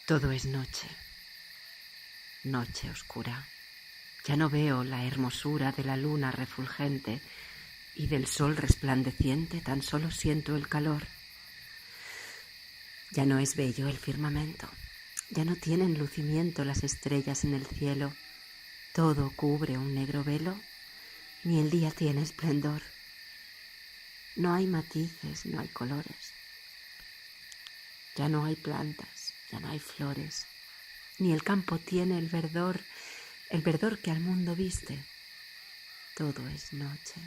Todo es noche, noche oscura. Ya no veo la hermosura de la luna refulgente y del sol resplandeciente, tan solo siento el calor. Ya no es bello el firmamento, ya no tienen lucimiento las estrellas en el cielo. Todo cubre un negro velo, ni el día tiene esplendor. No hay matices, no hay colores. Ya no hay plantas, ya no hay flores, ni el campo tiene el verdor que al mundo viste. Todo es noche,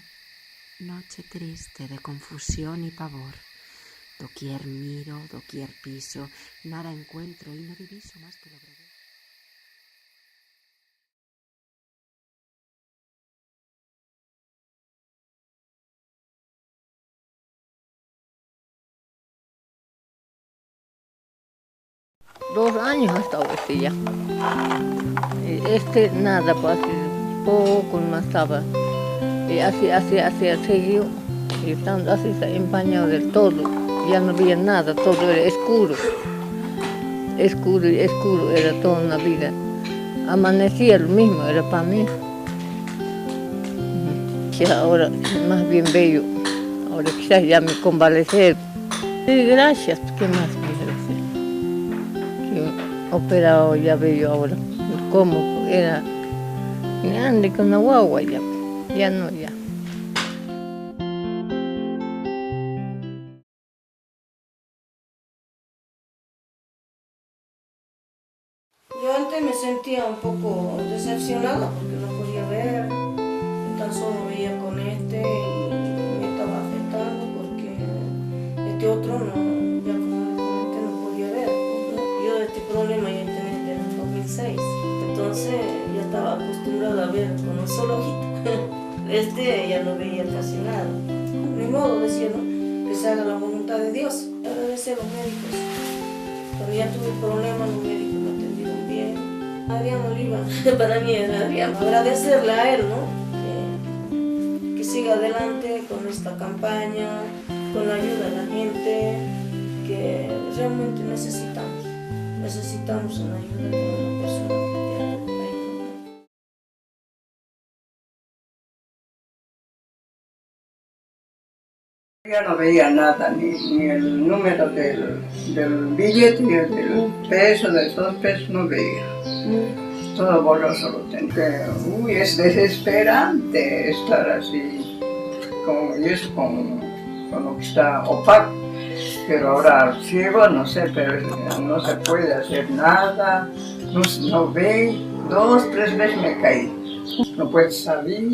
noche triste de confusión y pavor. Doquier miro, doquier piso, nada encuentro y no diviso más que lo breve. Dos años ha estado ya. Nada, pues poco más estaba. Y así seguido. Y estando así empañado del todo. Ya no había nada, todo era oscuro. Oscuro era toda una vida. Amanecía lo mismo, era para mí. Ya ahora más bien bello. Ahora quizás ya me convalecer. Sí, gracias, ¿qué más quisiera hacer? Operado ya veo ahora cómo era, ande con una guagua ya no ya. Yo antes me sentía un poco decepcionada porque no podía ver, tan solo veía con este y me estaba afectando porque este otro no, ya como le comenté, no podía ver. Yo este problema ya tenía desde el 2006, entonces ya estaba acostumbrada a ver con un solo ojito. Este ya no veía casi nada. Ni modo, decía, ¿no? Que se haga la voluntad de Dios. Agradecer a los médicos. Cuando ya tuve problemas, los médicos me atendieron bien. Adrián Oliva, para mí era Adrián. Agradecerle a él, ¿no? Que siga adelante con esta campaña, con la ayuda de la gente, que realmente necesitamos. Necesitamos una ayuda de una persona que te haga la ayuda. Yo no veía nada, ni el número del billete, ni el del peso, de esos pesos, no veía. Todo borroso lo tenía. Uy, es desesperante estar así, y eso con lo que está opaco. Pero ahora ciego, no sé, pero no se puede hacer nada, no ve. 2, 3 veces me caí. No puedes salir.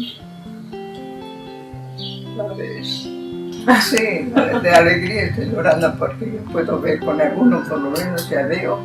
¿Sabes? Sí, de alegría estoy llorando porque yo puedo ver con alguno, por lo menos ya veo.